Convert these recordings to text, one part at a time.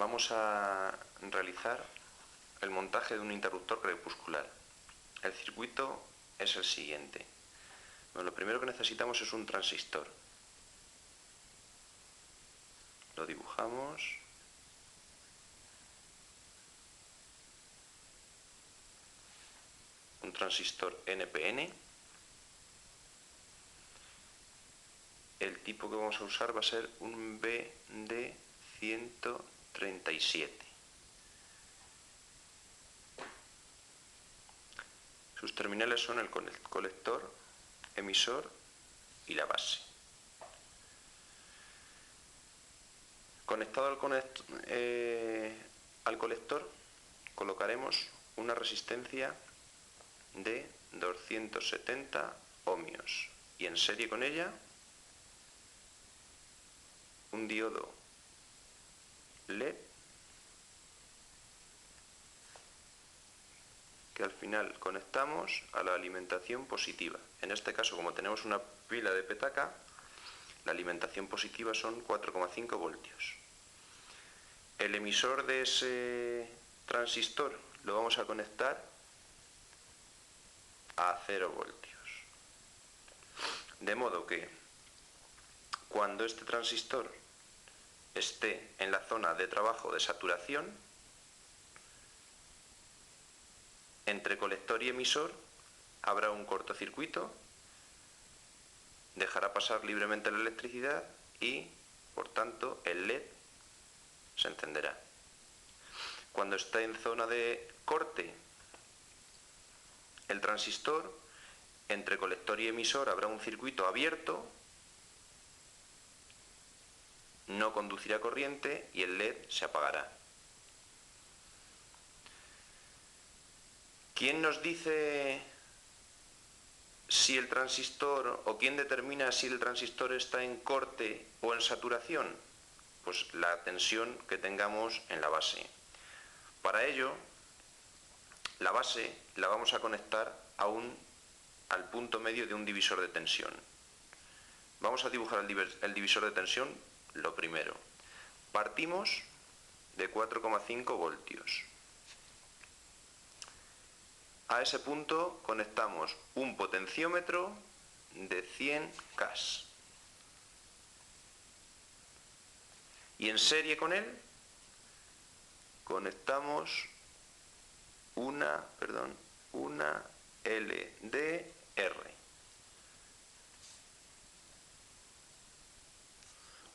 vamos a realizar el montaje de un interruptor crepuscular. El circuito es el siguiente. Bueno, lo primero que necesitamos es un transistor. Lo dibujamos. Un transistor NPN. El tipo que vamos a usar va a ser un BD137. Sus terminales son el colector, emisor y la base. Conectado al colector colocaremos una resistencia de 270 ohmios y en serie con ella un diodo LED que al final conectamos a la alimentación positiva. En este caso, como tenemos una pila de petaca, la alimentación positiva son 4,5 voltios. El emisor de ese transistor lo vamos a conectar a 0 voltios. De modo que cuando este transistor esté en la zona de trabajo de saturación, entre colector y emisor habrá un cortocircuito, dejará pasar libremente la electricidad y, por tanto, el LED se encenderá. Cuando esté en zona de corte el transistor, entre colector y emisor habrá un circuito abierto, no conducirá corriente y el LED se apagará. ¿Quién nos dice si el transistor, o quién determina si el transistor está en corte o en saturación? Pues la tensión que tengamos en la base. Para ello, la base la vamos a conectar al punto medio de un divisor de tensión. Vamos a dibujar el divisor de tensión lo primero. Partimos de 4,5 voltios. A ese punto conectamos un potenciómetro de 100 K. Y en serie con él conectamos una LDR.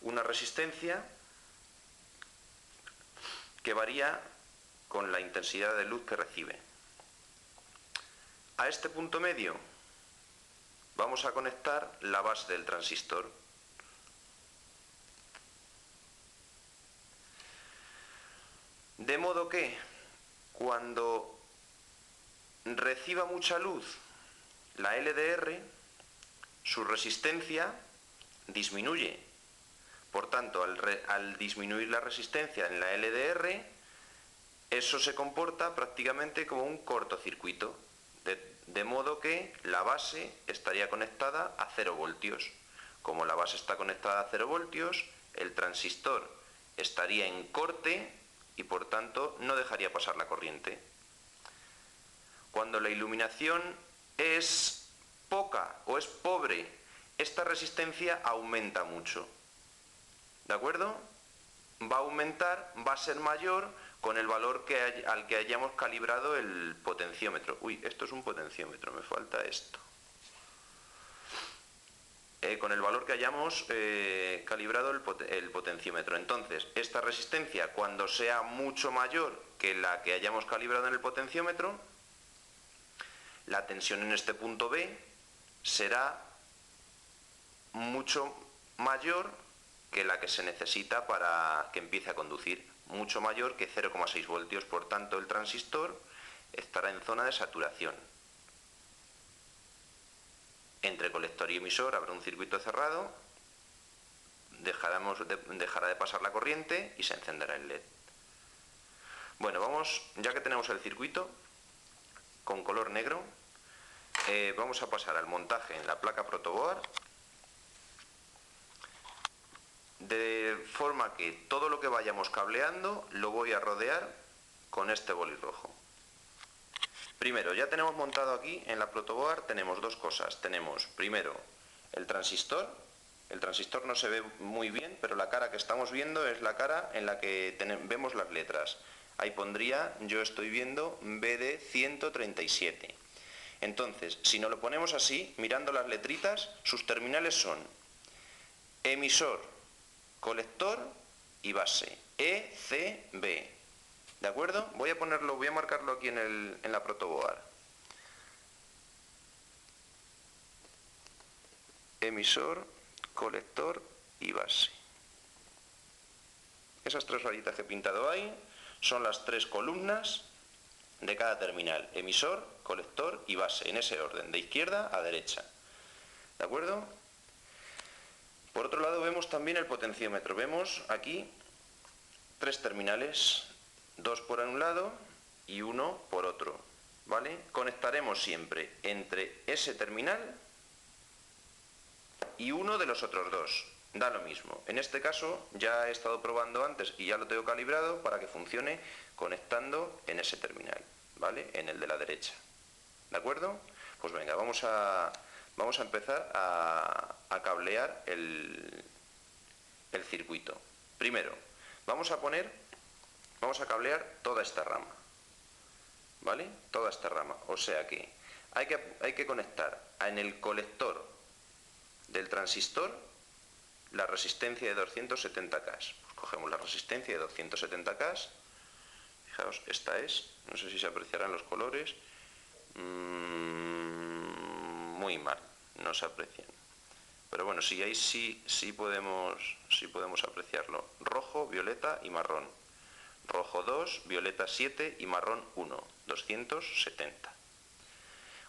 Una resistencia que varía con la intensidad de luz que recibe. A este punto medio vamos a conectar la base del transistor. De modo que cuando reciba mucha luz la LDR, su resistencia disminuye. Por tanto, al disminuir la resistencia en la LDR, eso se comporta prácticamente como un cortocircuito. De modo que la base estaría conectada a 0 voltios. Como la base está conectada a 0 voltios, el transistor estaría en corte y por tanto no dejaría pasar la corriente. Cuando la iluminación es poca o es pobre, esta resistencia aumenta mucho. ¿De acuerdo? Va a aumentar, va a ser mayor con el valor al que hayamos calibrado el potenciómetro. Uy, esto es un potenciómetro, me falta esto. Con el valor que hayamos calibrado el potenciómetro. Entonces, esta resistencia, cuando sea mucho mayor que la que hayamos calibrado en el potenciómetro, la tensión en este punto B será mucho mayor que la que se necesita para que empiece a conducir, mucho mayor que 0,6 voltios, por tanto el transistor estará en zona de saturación. Entre colector y emisor habrá un circuito cerrado, dejará de pasar la corriente y se encenderá el LED. Bueno, ya que tenemos el circuito con color negro, vamos a pasar al montaje en la placa protoboard de forma que todo lo que vayamos cableando lo voy a rodear con este boli rojo. Primero, ya tenemos montado aquí en la protoboard, tenemos dos cosas. Tenemos primero el transistor no se ve muy bien, pero la cara que estamos viendo es la cara en la que vemos las letras. Ahí pondría, yo estoy viendo BD 137. Entonces, si nos lo ponemos así, mirando las letritas, sus terminales son emisor, colector y base, E, C, B. ¿De acuerdo? Voy a marcarlo aquí en la protoboard. Emisor, colector y base. Esas tres rayitas que he pintado ahí son las tres columnas de cada terminal. Emisor, colector y base, en ese orden, de izquierda a derecha. ¿De acuerdo? Por otro lado vemos también el potenciómetro. Vemos aquí tres terminales, dos por un lado y uno por otro, ¿vale? Conectaremos siempre entre ese terminal y uno de los otros dos, da lo mismo. En este caso ya he estado probando antes y ya lo tengo calibrado para que funcione conectando en ese terminal, ¿vale? En el de la derecha, ¿de acuerdo? Pues venga, vamos a empezar a cablear el circuito. Primero, vamos a cablear toda esta rama, ¿vale? Toda esta rama, o sea que hay que conectar en el colector del transistor la resistencia de 270K. Pues cogemos la resistencia de 270K, fijaos, esta es, no sé si se apreciarán los colores, muy mal, no se aprecian. Pero bueno, sí, ahí sí podemos apreciarlo. Rojo, violeta y marrón. Rojo 2, violeta 7 y marrón 1, 270.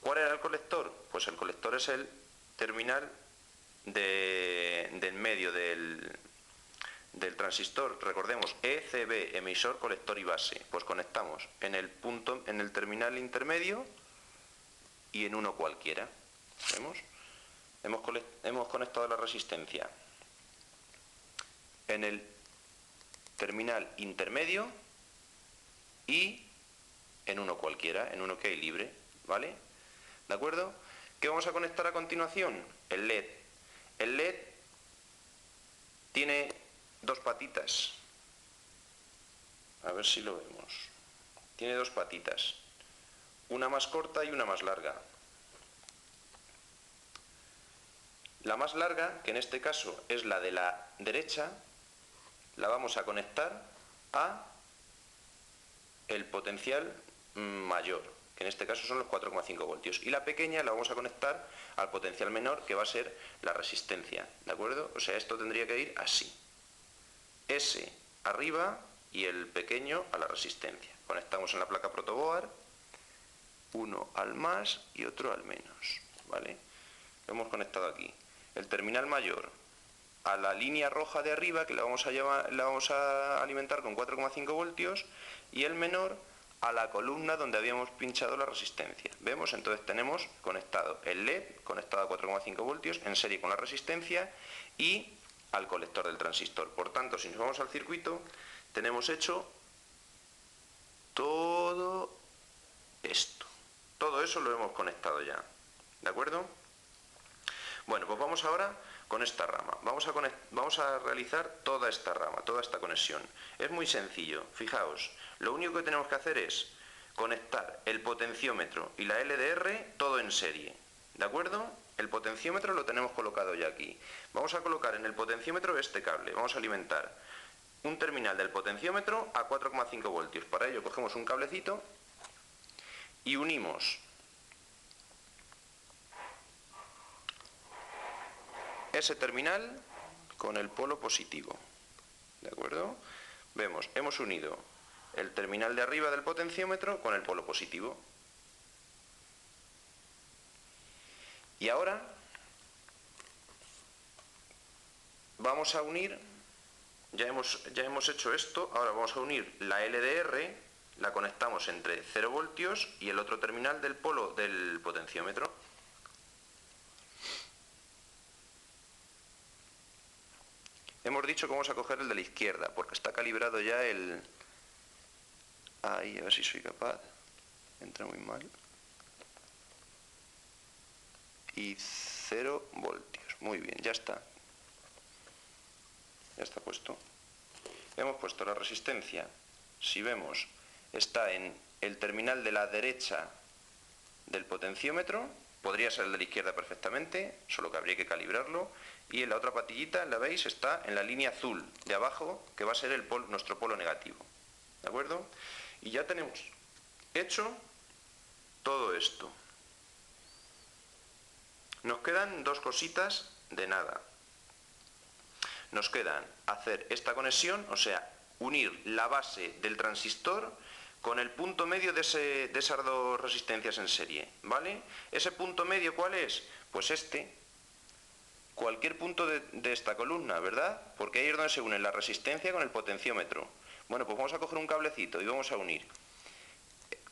¿Cuál era el colector? Pues el colector es el terminal del medio del transistor. Recordemos, ECB, emisor, colector y base. Pues conectamos en el terminal intermedio y en uno cualquiera. ¿Vemos? Hemos conectado la resistencia en el terminal intermedio y en uno cualquiera, en uno que hay libre, ¿vale? ¿De acuerdo? ¿Qué vamos a conectar a continuación? El LED. El LED tiene dos patitas. A ver si lo vemos. Tiene dos patitas. Una más corta y una más larga. La más larga, que en este caso es la de la derecha, la vamos a conectar a el potencial mayor, que en este caso son los 4,5 voltios. Y la pequeña la vamos a conectar al potencial menor, que va a ser la resistencia, ¿de acuerdo? O sea, esto tendría que ir así. S arriba y el pequeño a la resistencia. Conectamos en la placa protoboard, uno al más y otro al menos, ¿vale? Lo hemos conectado aquí. El terminal mayor a la línea roja de arriba, que la vamos a alimentar con 4,5 voltios, y el menor a la columna donde habíamos pinchado la resistencia. ¿Vemos? Entonces tenemos conectado el LED, conectado a 4,5 voltios, en serie con la resistencia, y al colector del transistor. Por tanto, si nos vamos al circuito, tenemos hecho todo esto. Todo eso lo hemos conectado ya. ¿De acuerdo? Bueno, pues vamos ahora con esta rama. Vamos a realizar toda esta rama, toda esta conexión. Es muy sencillo. Fijaos, lo único que tenemos que hacer es conectar el potenciómetro y la LDR todo en serie. ¿De acuerdo? El potenciómetro lo tenemos colocado ya aquí. Vamos a colocar en el potenciómetro este cable. Vamos a alimentar un terminal del potenciómetro a 4,5 voltios. Para ello cogemos un cablecito y unimos ese terminal con el polo positivo. ¿De acuerdo? Vemos, hemos unido el terminal de arriba del potenciómetro con el polo positivo. Y ahora vamos a unir, ya hemos hecho esto, ahora vamos a unir la LDR, la conectamos entre 0 voltios y el otro terminal del polo del potenciómetro. hemos dicho que vamos a coger el de la izquierda, porque está calibrado ya el... Ahí, a ver si soy capaz. Entra muy mal. Y 0 voltios. Muy bien, ya está. Ya está puesto. Hemos puesto la resistencia. Si vemos, está en el terminal de la derecha del potenciómetro. Podría ser el de la izquierda perfectamente, solo que habría que calibrarlo. Y en la otra patillita, ¿la veis? Está en la línea azul de abajo, que va a ser nuestro polo negativo. ¿De acuerdo? Y ya tenemos hecho todo esto. Nos quedan dos cositas de nada. Nos quedan hacer esta conexión, o sea, unir la base del transistor con el punto medio de esas dos resistencias en serie, ¿vale? ¿Ese punto medio cuál es? Pues este. Cualquier punto de esta columna, ¿verdad? Porque ahí es donde se une la resistencia con el potenciómetro. Bueno, pues vamos a coger un cablecito y vamos a unir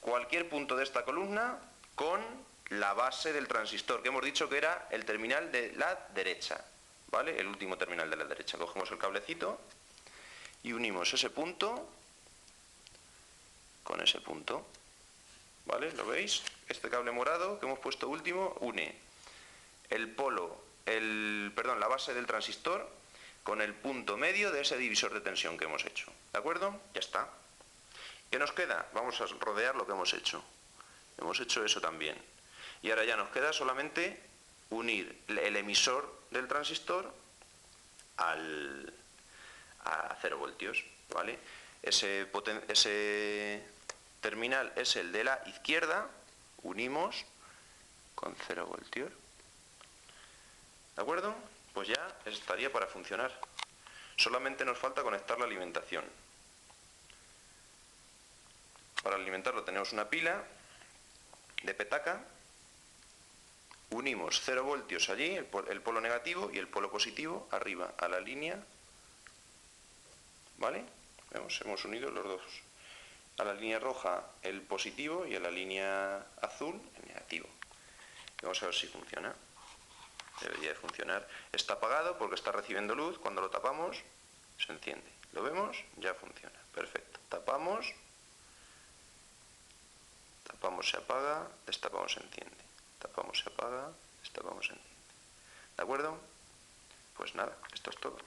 cualquier punto de esta columna con la base del transistor, que hemos dicho que era el terminal de la derecha, ¿vale? El último terminal de la derecha. Cogemos el cablecito y unimos ese punto con ese punto, ¿vale? ¿Lo veis? Este cable morado que hemos puesto último une la base del transistor con el punto medio de ese divisor de tensión que hemos hecho, ¿de acuerdo? Ya está. ¿Qué nos queda? Vamos a rodear lo que hemos hecho. Hemos hecho eso también. Y ahora ya nos queda solamente unir el emisor del transistor a 0 voltios, ¿vale? Ese terminal es el de la izquierda, unimos con 0 voltios. ¿De acuerdo? Pues ya estaría para funcionar. Solamente nos falta conectar la alimentación. Para alimentarlo tenemos una pila de petaca. Unimos 0 voltios allí, el polo negativo, y el polo positivo arriba a la línea. ¿Vale? Vemos, hemos unido los dos. A la línea roja el positivo y a la línea azul el negativo. Vamos a ver si funciona. Debería de funcionar. Está apagado porque está recibiendo luz. Cuando lo tapamos se enciende. ¿Lo vemos? Ya funciona. Perfecto. Tapamos, se apaga, destapamos, se enciende. Tapamos, se apaga, destapamos, se enciende. ¿De acuerdo? Pues nada, esto es todo.